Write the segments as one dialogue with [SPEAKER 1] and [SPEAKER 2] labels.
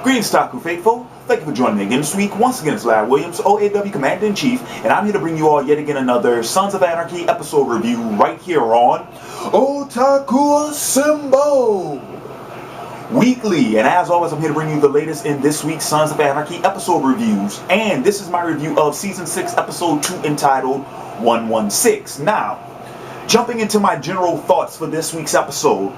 [SPEAKER 1] Greetings, Taku Faithful. Thank you for joining me again this week. Once again, it's Larry Williams, OAW Commander-in-Chief, and I'm here to bring you all yet again another Sons of Anarchy episode review right here on Otaku Assemble Weekly. And as always, I'm here to bring you the latest in this week's Sons of Anarchy episode reviews. And this is my review of Season 6, Episode 2, entitled 116. Now, jumping into my general thoughts for this week's episode,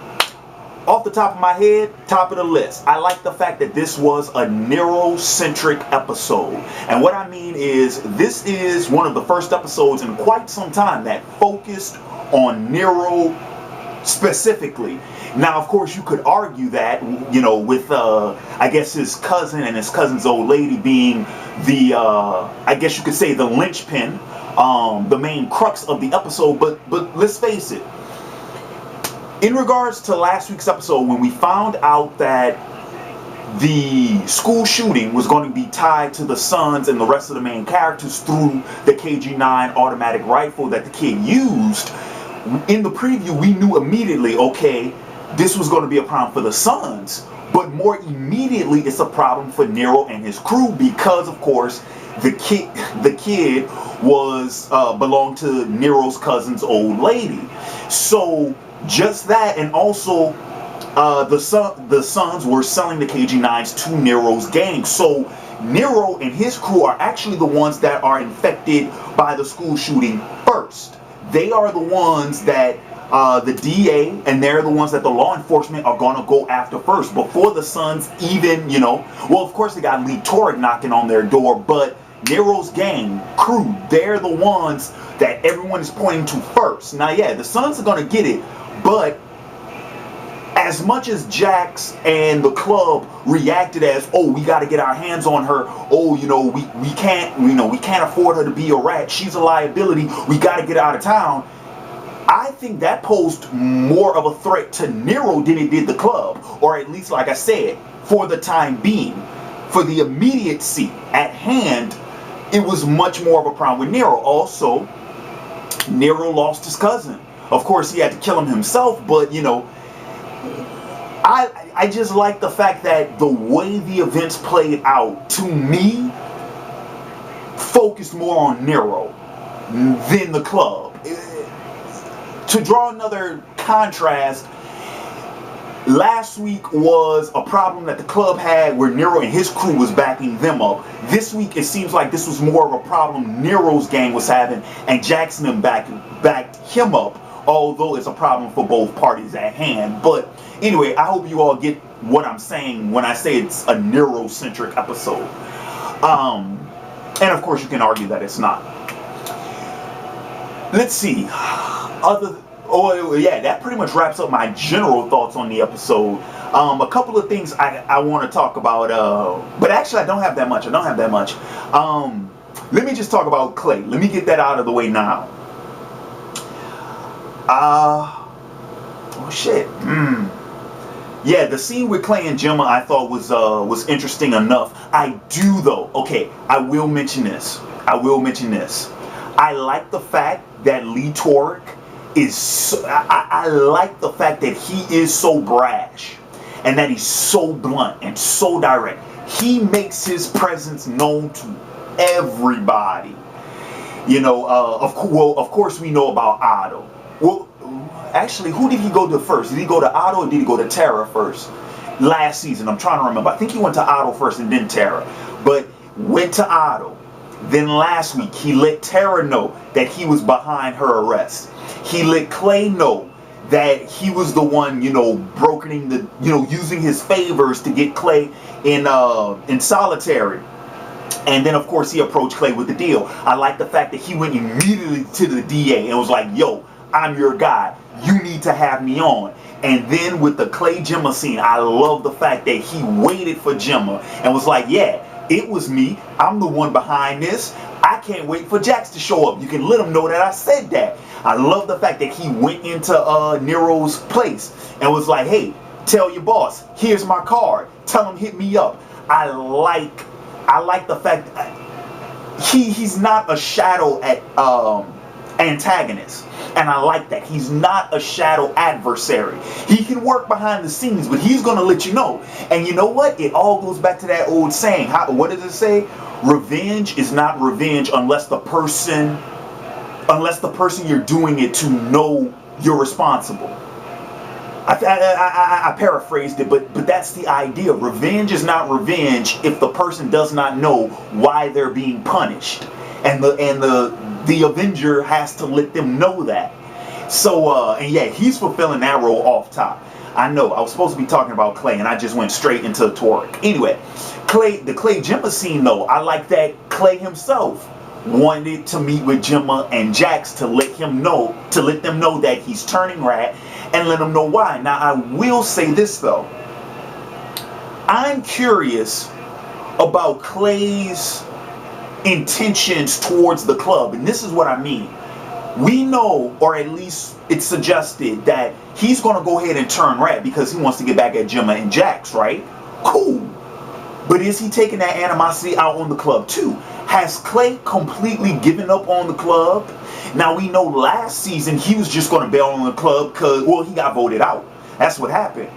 [SPEAKER 1] off the top of my head, top of the list, I like the fact that this was a Nero-centric episode. And what I mean is, this is one of the first episodes in quite some time that focused on Nero specifically. Now, of course, you could argue that, you know, with, I guess, his cousin and his cousin's old lady being the, I guess you could say the linchpin, the main crux of the episode, but let's face it. In regards to last week's episode, when we found out that the school shooting was going to be tied to the sons and the rest of the main characters through the KG-9 automatic rifle that the kid used, in the preview we knew immediately, okay, this was going to be a problem for the sons, but more immediately it's a problem for Nero and his crew because, of course, the kid was belonged to Nero's cousin's old lady. So just that, and also the sons were selling the KG-9s to Nero's gang. So Nero and his crew are actually the ones that are infected by the school shooting first. They are the ones that the DA, and they're the ones that the law enforcement are going to go after first, before the sons even, you know, well, of course they got Lee Torek knocking on their door, but Nero's gang, crew, they're the ones that everyone is pointing to first. Now, yeah, the sons are going to get it, but as much as Jax and the club reacted as, oh, we got to get our hands on her, oh, you know, we can't afford her to be a rat, she's a liability, we got to get out of town, I think that posed more of a threat to Nero than it did the club, or at least, like I said, for the time being. For the immediacy at hand, it was much more of a problem with Nero. Also, Nero lost his cousin. Of course, he had to kill him himself, but, you know, I just like the fact that the way the events played out, to me, focused more on Nero than the club. To draw another contrast, last week was a problem that the club had where Nero and his crew was backing them up. This week, it seems like this was more of a problem Nero's gang was having, and Jackson and backed him up, although it's a problem for both parties at hand. But anyway, I hope you all get what I'm saying when I say it's a Nero-centric episode. And of course, you can argue that it's not. Let's see. That pretty much wraps up my general thoughts on the episode. A couple of things I want to talk about, but actually I don't have that much. Let me just talk about Clay. Let me get that out of the way now. Yeah, the scene with Clay and Gemma I thought was interesting enough. I do though. Okay, I will mention this. I like the fact that Lee Torek is I like the fact that he is so brash and that he's so blunt and so direct. He makes his presence known to everybody. You know, of course we know about Otto. Well, actually, who did he go to first? Did he go to Otto or did he go to Tara first? Last season, I'm trying to remember. I think he went to Otto first and then Tara. But went to Otto. Then last week, he let Tara know that he was behind her arrest. He let Clay know that he was the one, you know, brokering the, you know, using his favors to get Clay in solitary. And then, of course, he approached Clay with the deal. I like the fact that he went immediately to the DA and was like, yo, I'm your guy. You need to have me on. And then with the Clay Gemma scene, I love the fact that he waited for Gemma and was like, yeah, it was me. I'm the one behind this. I can't wait for Jax to show up. You can let him know that I said that. I love the fact that he went into Nero's place and was like, hey, tell your boss, here's my card. Tell him hit me up. I like the fact that he's not a shadow antagonist. And I like that. He's not a shadow adversary. He can work behind the scenes, but he's going to let you know. And you know what? It all goes back to that old saying. What does it say? Revenge is not revenge unless the person you're doing it to know you're responsible. I paraphrased it, but that's the idea. Revenge is not revenge if the person does not know why they're being punished, and the avenger has to let them know that. So and yeah, he's fulfilling that role off top. I know I was supposed to be talking about Clay, and I just went straight into Toric. Anyway, the Clay Gemma scene though, I like that Clay himself wanted to meet with Gemma and Jax to let them know that he's turning rat, and let them know why. Now I will say this though, I'm curious about Clay's intentions towards the club, and this is what I mean. We know, or at least it's suggested, that he's going to go ahead and turn rat because he wants to get back at Gemma and Jax, right? Cool. But is he taking that animosity out on the club too? Has Clay completely given up on the club? Now we know last season he was just going to bail on the club because, well, he got voted out. That's what happened.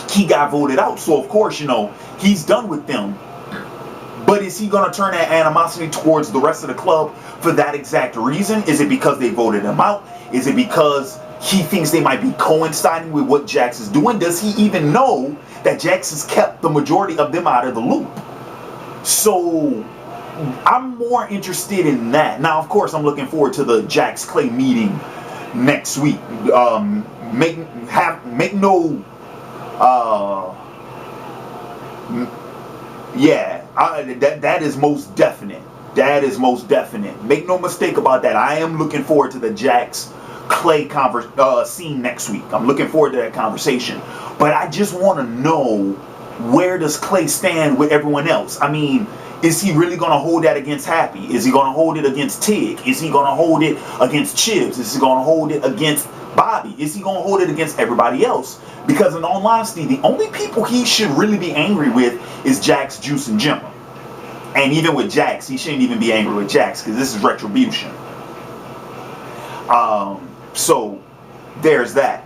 [SPEAKER 1] He got voted out. So of course, you know, he's done with them. But is he going to turn that animosity towards the rest of the club for that exact reason? Is it because they voted him out? Is it because he thinks they might be coinciding with what Jax is doing? Does he even know that Jax has kept the majority of them out of the loop? So I'm more interested in that. Now, of course, I'm looking forward to the Jax Clay meeting next week. That is most definite. That is most definite. Make no mistake about that. I am looking forward to the Jax Clay scene next week. I'm looking forward to that conversation. But I just want to know, where does Clay stand with everyone else? I mean, is he really going to hold that against Happy? Is he going to hold it against Tig? Is he going to hold it against Chibs? Is he going to hold it against Bobby? Is he going to hold it against everybody else? Because in all honesty, the only people he should really be angry with is Jax, Juice, and Gemma. And even with Jax, he shouldn't even be angry with Jax because this is retribution. So there's that.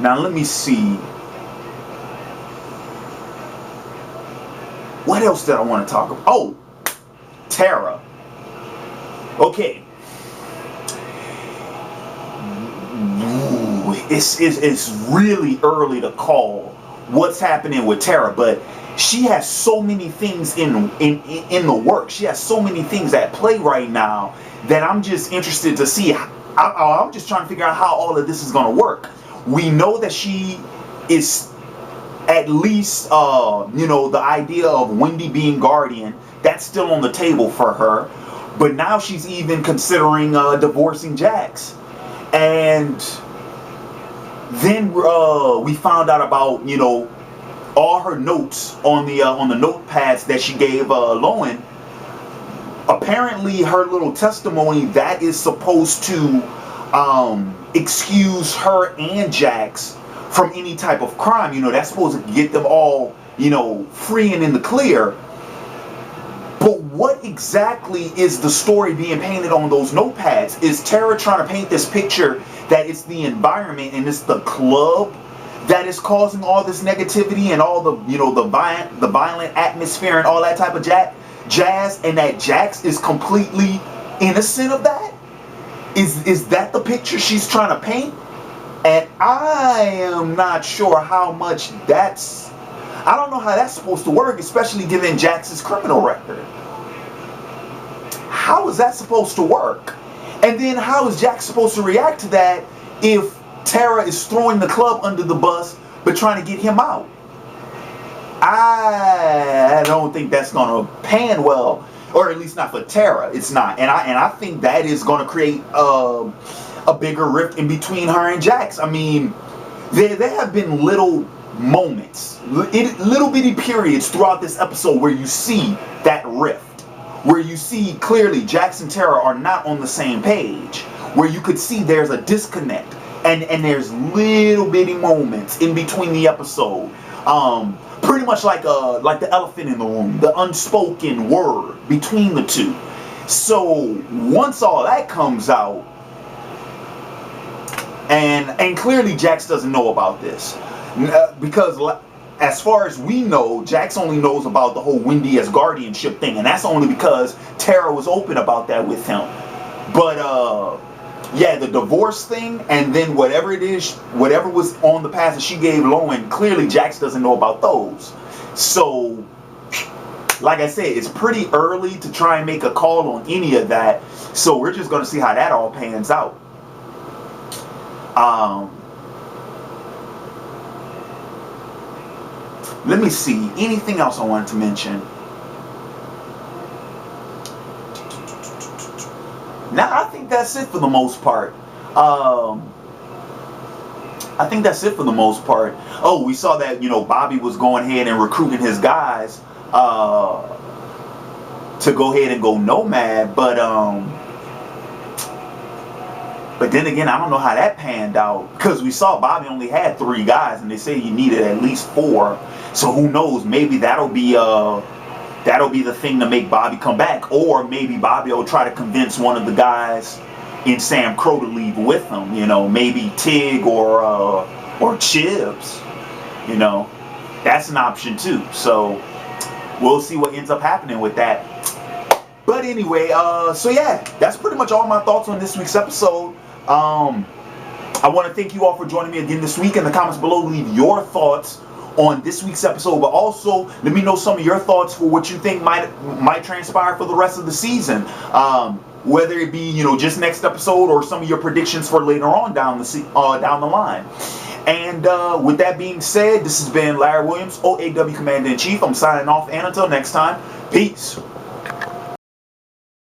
[SPEAKER 1] Now let me see. What else did I want to talk about? Oh, Tara. Okay. It's really early to call what's happening with Tara, but she has so many things in the works. She has so many things at play right now that I'm just interested to see. I'm just trying to figure out how all of this is going to work. We know that she is at least, the idea of Wendy being guardian, that's still on the table for her. But now she's even considering divorcing Jax. And then we found out about, all her notes on the notepads that she gave Lowen. Apparently her little testimony that is supposed to excuse her and Jax from any type of crime, that's supposed to get them all, free and in the clear. But what exactly is the story being painted on those notepads? Is Tara trying to paint this picture that it's the environment and it's the club that is causing all this negativity and all the, the violent atmosphere and all that type of jazz, and that Jax is completely innocent of that? Is that the picture she's trying to paint? And I am not sure how much I don't know how that's supposed to work, especially given Jax's criminal record. How is that supposed to work? And then how is Jax supposed to react to that if Tara is throwing the club under the bus but trying to get him out? I don't think that's going to pan well, or at least not for Tara. It's not. And I think that is going to create a bigger rift in between her and Jax. I mean, there have been little moments, little bitty periods throughout this episode where you see that rift, where you see clearly Jax and Tara are not on the same page, where you could see there's a disconnect, and there's little bitty moments in between the episode, pretty much like the elephant in the room, the unspoken word between the two. So once all that comes out, and clearly Jax doesn't know about this, because as far as we know, Jax only knows about the whole Wendy as guardianship thing, and that's only because Tara was open about that with him. But yeah, the divorce thing, and then whatever it is, whatever was on the past that she gave Lowen, clearly Jax doesn't know about those. So, like I said, it's pretty early to try and make a call on any of that. So we're just going to see how that all pans out. Let me see. Anything else I wanted to mention? Nah, I think that's it for the most part. I think that's it for the most part. Oh, we saw that, Bobby was going ahead and recruiting his guys to go ahead and go nomad, but then again, I don't know how that panned out, because we saw Bobby only had 3 guys, and they say you needed at least 4. So who knows? Maybe that'll be the thing to make Bobby come back, or maybe Bobby will try to convince one of the guys in SAMCRO to leave with him. Maybe Tig or Chibs. That's an option too. So we'll see what ends up happening with that. But anyway, so yeah, that's pretty much all my thoughts on this week's episode. I want to thank you all for joining me again this week. In the comments below, leave your thoughts on this week's episode, but also let me know some of your thoughts for what you think might transpire for the rest of the season, whether it be just next episode or some of your predictions for later on down the line. And with that being said, this has been Larry Williams, OAW Commander-in-Chief. I'm signing off, and until next time, peace.